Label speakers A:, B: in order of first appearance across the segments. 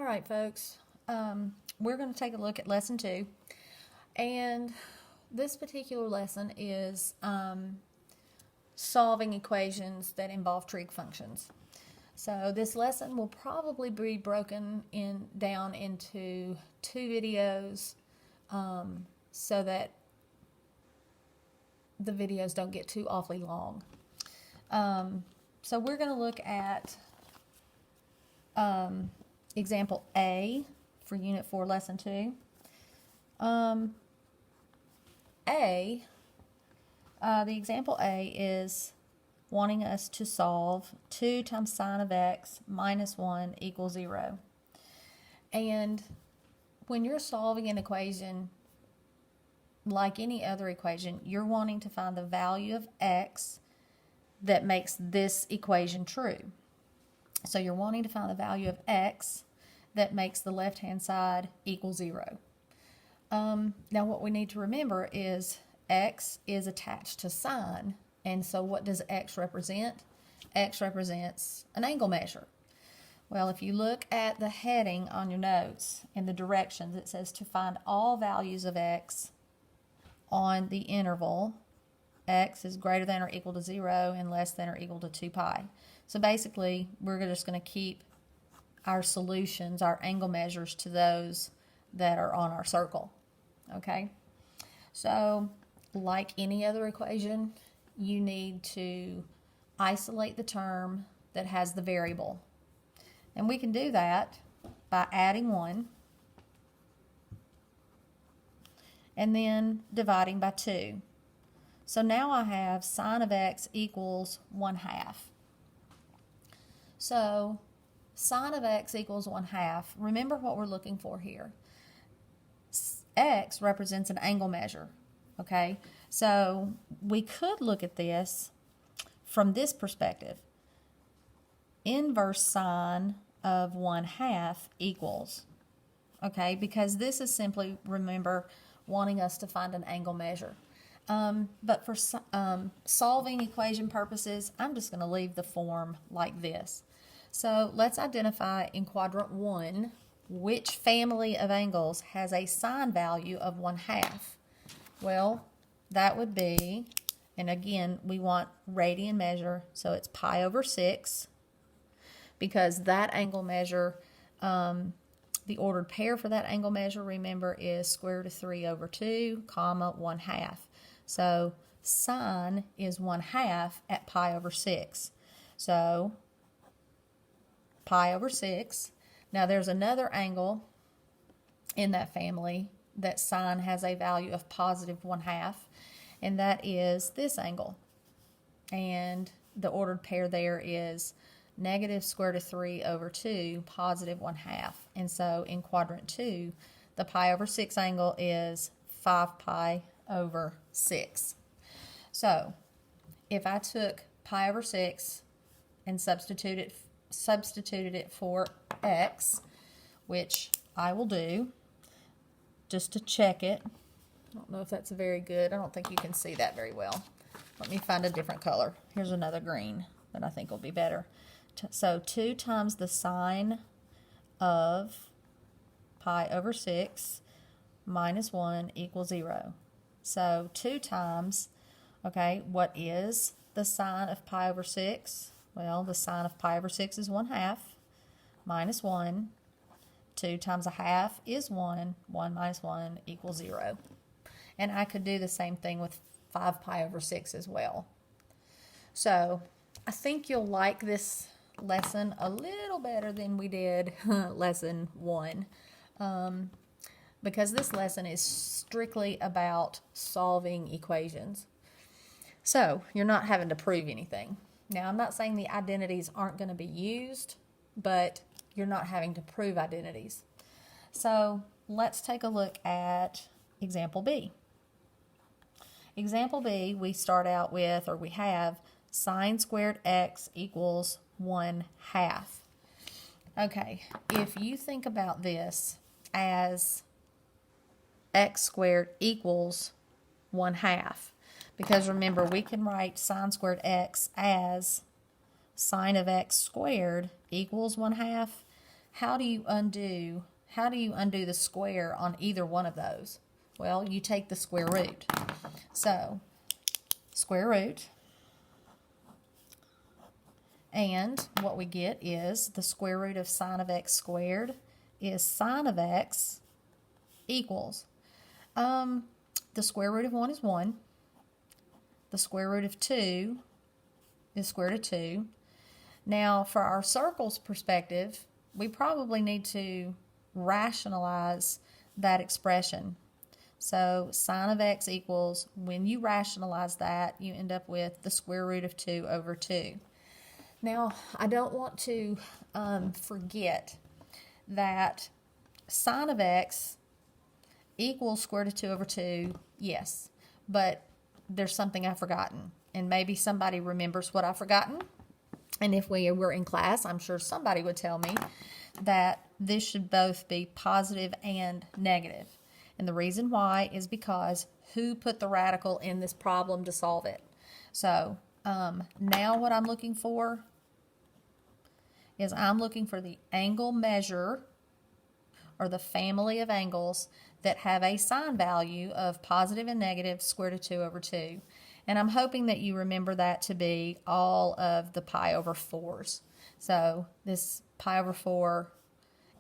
A: right, folks. We're going to take a look at lesson 2. And this particular lesson is solving equations that involve trig functions. So this lesson will probably be broken down into 2 videos so that the videos don't get too awfully long. So we're going to look at example A for Unit 4, Lesson 2. The example A is wanting us to solve 2 times sine of x minus 1 equals 0. And when you're solving an equation, like any other equation, you're wanting to find the value of x that makes this equation true. So you're wanting to find the value of x that makes the left-hand side equal 0. Now what we need to remember is x is attached to sine, and so what does x represent? X represents an angle measure. Well, if you look at the heading on your notes in the directions, it says to find all values of x on the interval x is greater than or equal to 0 and less than or equal to 2 pi. So basically, we're just going to keep our solutions, our angle measures, to those that are on our circle. Okay? So, like any other equation, you need to isolate the term that has the variable. And we can do that by adding 1 and then dividing by 2. So now I have sine of x equals 1/2. So sine of x equals 1/2. Remember what we're looking for here. X represents an angle measure. Okay, so we could look at this from this perspective. Inverse sine of 1/2 equals, okay, because this is simply, remember, wanting us to find an angle measure. But for solving equation purposes, I'm just going to leave the form like this. So let's identify in quadrant 1 which family of angles has a sine value of 1/2. Well, that would be, and again, we want radian measure, so it's pi over 6, because that angle measure, the ordered pair for that angle measure, remember, is square root of 3 over 2, comma, 1/2. So sine is 1/2 at pi over 6. So pi over 6. Now there's another angle in that family that sine has a value of positive 1/2, and that is this angle. And the ordered pair there is negative square root of 3 over 2, positive 1/2. And so in quadrant 2, the pi over 6 angle is 5 pi over 6. So if I took pi over 6 and substituted it for x, which I will do just to check it. I don't know if that's very good. I don't think you can see that very well. Let me find a different color. Here's another green that I think will be better. So 2 times the sine of pi over 6 minus 1 equals 0. So 2 times, okay, what is the sine of pi over 6? Well, the sine of pi over 6 is 1/2 minus 1. 2 times 1/2 is 1. 1 minus 1 equals 0. And I could do the same thing with 5 pi over 6 as well. So I think you'll like this lesson a little better than we did lesson 1. Because this lesson is strictly about solving equations. So you're not having to prove anything. Now, I'm not saying the identities aren't going to be used, but you're not having to prove identities. So let's take a look at example B. Example B, we start out with, or we have, sine squared x equals 1/2. Okay, if you think about this as x squared equals 1/2, because remember, we can write sine squared x as sine of x squared equals 1/2. how do you undo the square on either one of those? Well, you take the square root. So, square root, and what we get is the square root of sine of x squared is sine of x equals, the square root of 1 is 1, the square root of 2 is square root of 2. Now, for our circles perspective, we probably need to rationalize that expression. So sine of x equals, when you rationalize that, you end up with the square root of 2 over 2. Now, I don't want to forget that sine of x equals square root of 2 over 2, yes, but there's something I've forgotten, and maybe somebody remembers what I've forgotten. And if we were in class, I'm sure somebody would tell me that this should both be positive and negative. And the reason why is because who put the radical in this problem to solve it? So now what I'm looking for is I'm looking for the angle measure, or the family of angles that have a sine value of positive and negative square root of 2 over 2. And I'm hoping that you remember that to be all of the pi over 4s. So this pi over 4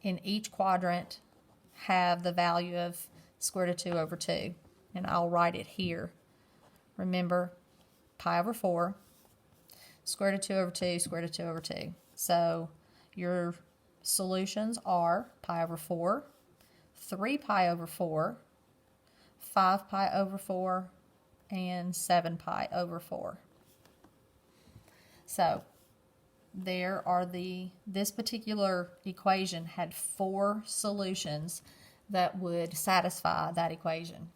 A: in each quadrant have the value of square root of 2 over 2. And I'll write it here. Remember, pi over 4, square root of 2 over 2, square root of 2 over 2. So your solutions are pi over 4, 3 pi over 4, 5 pi over 4, and 7 pi over 4. So this particular equation had 4 solutions that would satisfy that equation.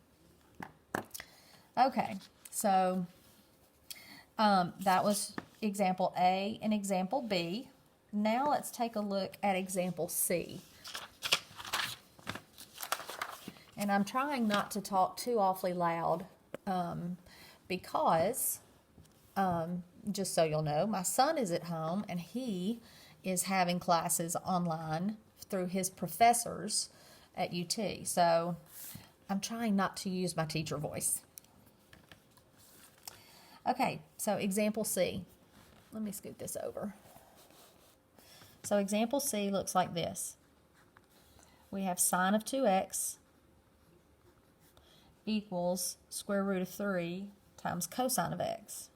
A: Okay, so that was example A and example B. Now let's take a look at example C. And I'm trying not to talk too awfully loud because, just so you'll know, my son is at home and he is having classes online through his professors at UT. So I'm trying not to use my teacher voice. Okay, so example C. Let me scoot this over. So example C looks like this. We have sine of 2x equals square root of 3 times cosine of x.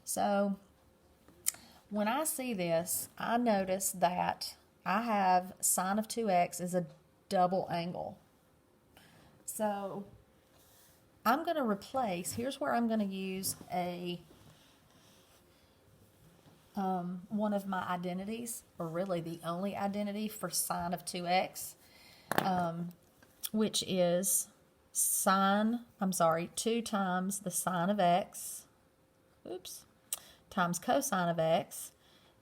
A: So when I see this, I notice that I have sine of 2x is a double angle. So I'm going to replace, here's where I'm going to use one of my identities, or really the only identity for sine of 2x, which is 2 times the sine of x, times cosine of x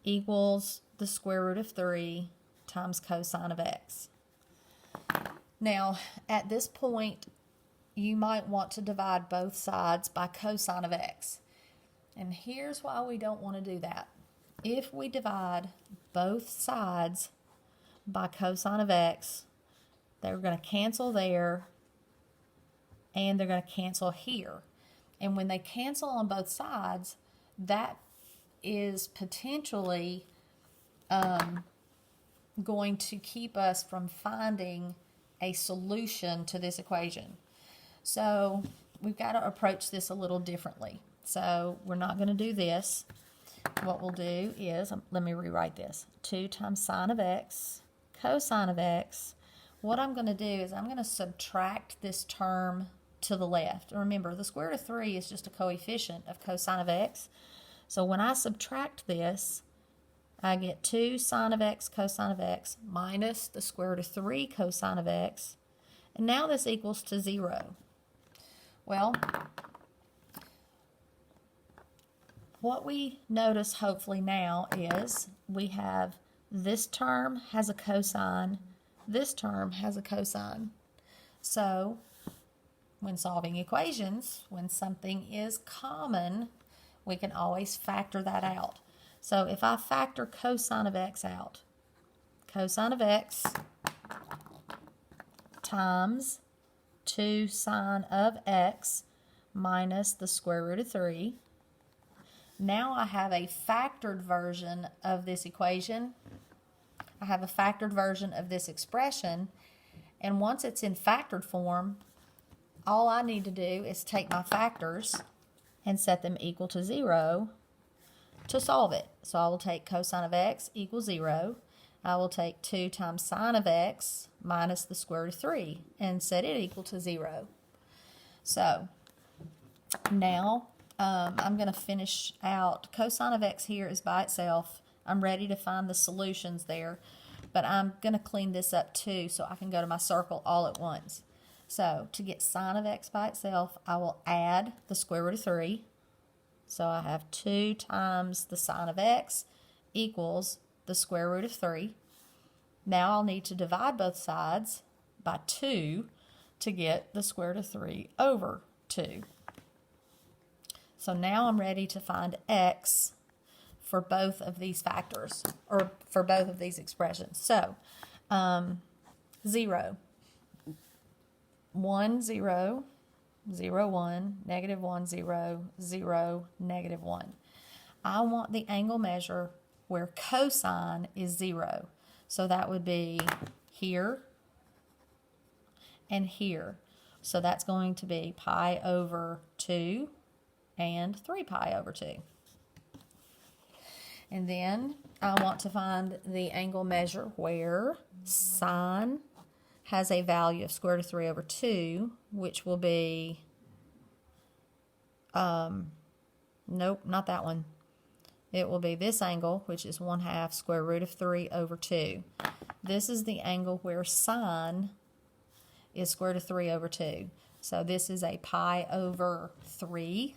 A: equals the square root of 3 times cosine of x. Now, at this point, you might want to divide both sides by cosine of x. And here's why we don't want to do that. If we divide both sides by cosine of x, they're going to cancel there, and they're going to cancel here. And when they cancel on both sides, that is potentially going to keep us from finding a solution to this equation. So we've got to approach this a little differently. So we're not going to do this. What we'll do is, let me rewrite this. 2 times sine of x, cosine of x. What I'm going to do is I'm going to subtract this term to the left. Remember, the square root of 3 is just a coefficient of cosine of x. So when I subtract this, I get 2 sine of x cosine of x minus the square root of 3 cosine of x. And now this equals to 0. Well, what we notice hopefully now is we have this term has a cosine, this term has a cosine. So when solving equations, when something is common, we can always factor that out. So if I factor cosine of x out, cosine of x times 2 sine of x minus the square root of 3. Now I have a factored version of this equation. I have a factored version of this expression, and once it's in factored form, all I need to do is take my factors and set them equal to 0 to solve it. So I will take cosine of x equals 0. I will take 2 times sine of x minus the square root of 3 and set it equal to 0. So now I'm going to finish out. Cosine of x here is by itself. I'm ready to find the solutions there, but I'm going to clean this up too so I can go to my circle all at once. So to get sine of x by itself, I will add the square root of 3. So I have 2 times the sine of x equals the square root of 3. Now I'll need to divide both sides by 2 to get the square root of 3 over 2. So now I'm ready to find x for both of these factors, or for both of these expressions. So 0, 1, 0, 0, 1, negative 1, 0, 0, negative 1. I want the angle measure where cosine is 0. So that would be here and here. So that's going to be pi over 2 and 3 pi over 2. And then I want to find the angle measure where sine has a value of square root of 3 over 2, which will be, nope, not that one. It will be this angle, which is 1/2 square root of 3 over 2. This is the angle where sine is square root of 3 over 2. So this is a pi over 3.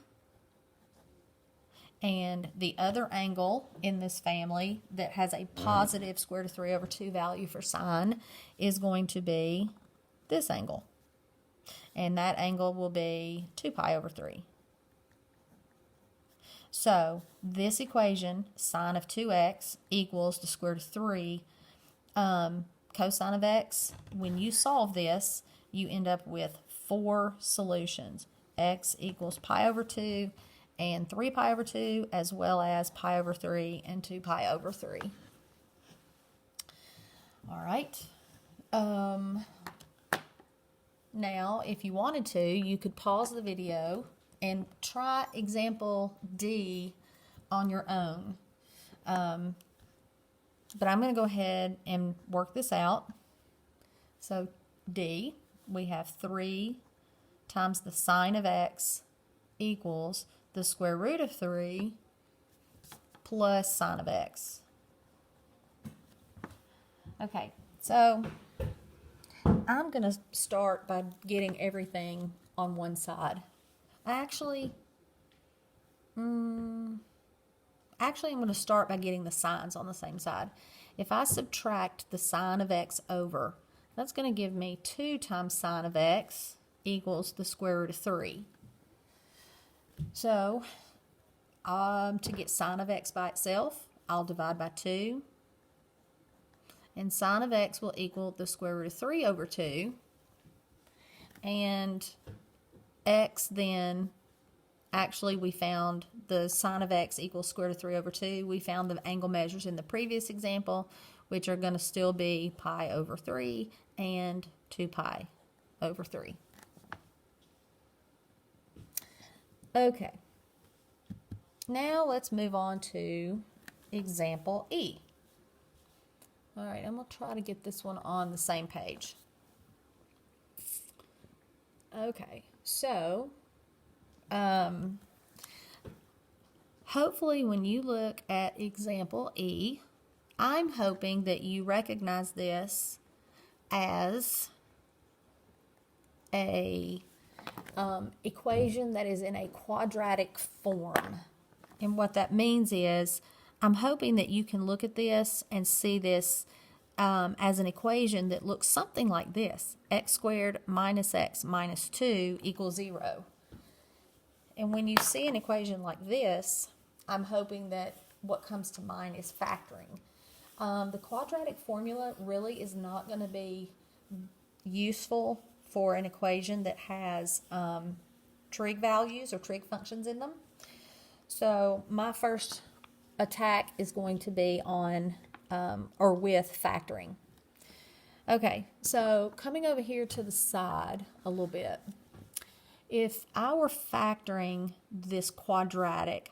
A: And the other angle in this family that has a positive square root of 3 over 2 value for sine is going to be this angle. And that angle will be 2 pi over 3. So this equation, sine of 2x equals the square root of 3. Cosine of x, when you solve this, you end up with 4 solutions. X equals pi over 2 and 3 pi over 2, as well as pi over 3 and 2 pi over 3. All right. Now, if you wanted to, you could pause the video and try example D on your own. But I'm going to go ahead and work this out. So D, we have 3 times the sine of x equals the square root of 3 plus sine of x. Okay, so I'm going to start by getting everything on one side. Actually, I'm going to start by getting the signs on the same side. If I subtract the sine of x over, that's going to give me 2 times sine of x equals the square root of 3. So, to get sine of x by itself, I'll divide by 2. And sine of x will equal the square root of 3 over 2. And x then, actually we found the sine of x equals square root of 3 over 2. We found the angle measures in the previous example, which are going to still be pi over 3 and 2 pi over 3. Okay, now let's move on to example E. All right, I'm going to try to get this one on the same page. Okay, so hopefully when you look at example E, I'm hoping that you recognize this as a equation that is in a quadratic form. And what that means is I'm hoping that you can look at this and see this as an equation that looks something like this. X squared minus x minus 2 equals 0. And when you see an equation like this, I'm hoping that what comes to mind is factoring. The quadratic formula really is not going to be useful for an equation that has trig values or trig functions in them. So my first attack is going to be on or with factoring. Okay, so coming over here to the side a little bit, if I were factoring this quadratic,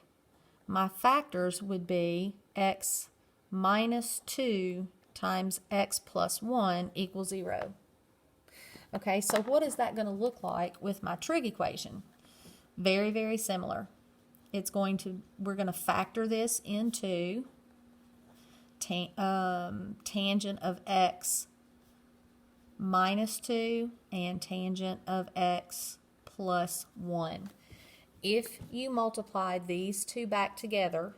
A: my factors would be x minus 2 times x plus 1 equals 0. Okay, so what is that going to look like with my trig equation? Very, very similar. We're going to factor this into tangent of x minus 2 and tangent of x plus 1. If you multiply these two back together,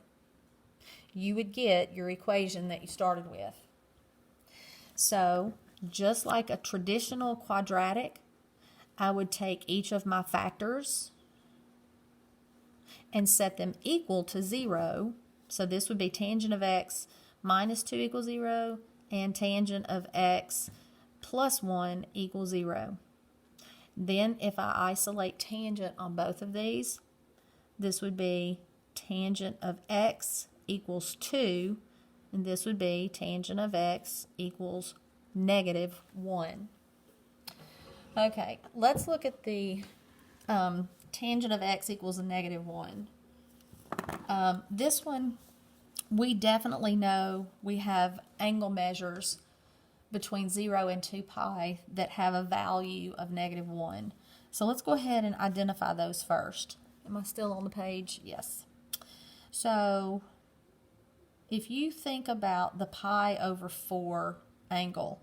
A: you would get your equation that you started with. So, just like a traditional quadratic, I would take each of my factors and set them equal to 0. So this would be tangent of x minus 2 equals 0 and tangent of x plus 1 equals 0. Then if I isolate tangent on both of these, this would be tangent of x equals 2, and this would be tangent of x equals negative 1. Okay, let's look at the tangent of x equals a negative 1. This one, we definitely know we have angle measures between 0 and 2 pi that have a value of negative 1. So let's go ahead and identify those first. Am I still on the page? Yes. So if you think about the pi over 4 angle,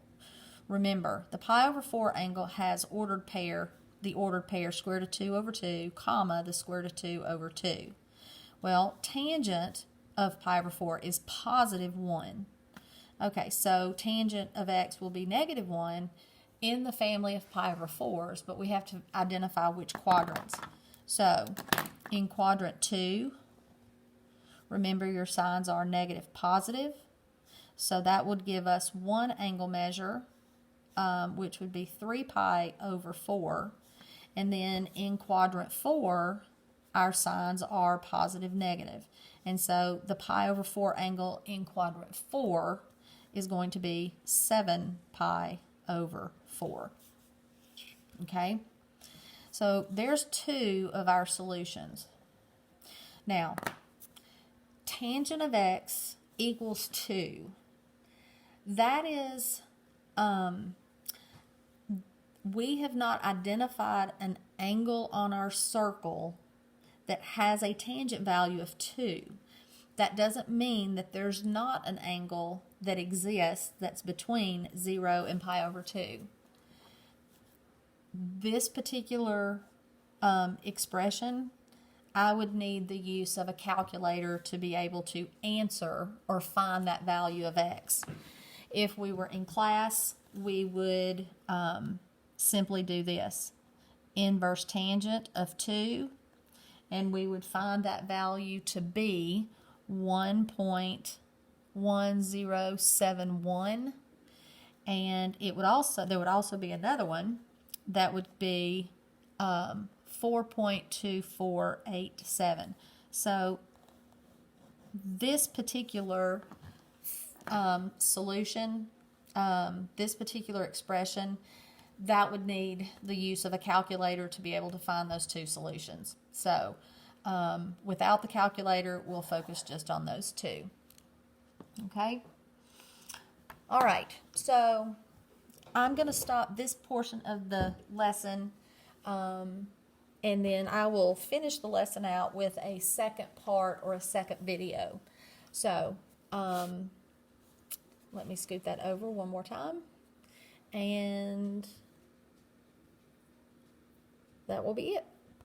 A: remember the pi over 4 angle has ordered pair, the ordered pair square root of 2 over 2, comma, the square root of 2 over 2. Well, tangent of pi over 4 is positive 1. Okay, so tangent of x will be negative 1 in the family of pi over 4s, but we have to identify which quadrants. So, in quadrant 2, remember your signs are negative positive, so that would give us one angle measure, which would be 3 pi over 4. And then in quadrant 4, our signs are positive negative. And so the pi over 4 angle in quadrant 4 is going to be 7 pi over 4. Okay? So there's two of our solutions. Now, tangent of x equals 2. That is, we have not identified an angle on our circle that has a tangent value of 2. That doesn't mean that there's not an angle that exists that's between 0 and pi over 2. This particular expression, I would need the use of a calculator to be able to answer or find that value of x. If we were in class, we would simply do this. Inverse tangent of 2, and we would find that value to be 1.1071, and there would also be another one that would be 4.2487. So this particular solution, this particular expression, that would need the use of a calculator to be able to find those two solutions. So without the calculator, we'll focus just on those two. Okay? All right, so I'm going to stop this portion of the lesson, and then I will finish the lesson out with a second part or a second video. So let me scoot that over one more time, and that will be it.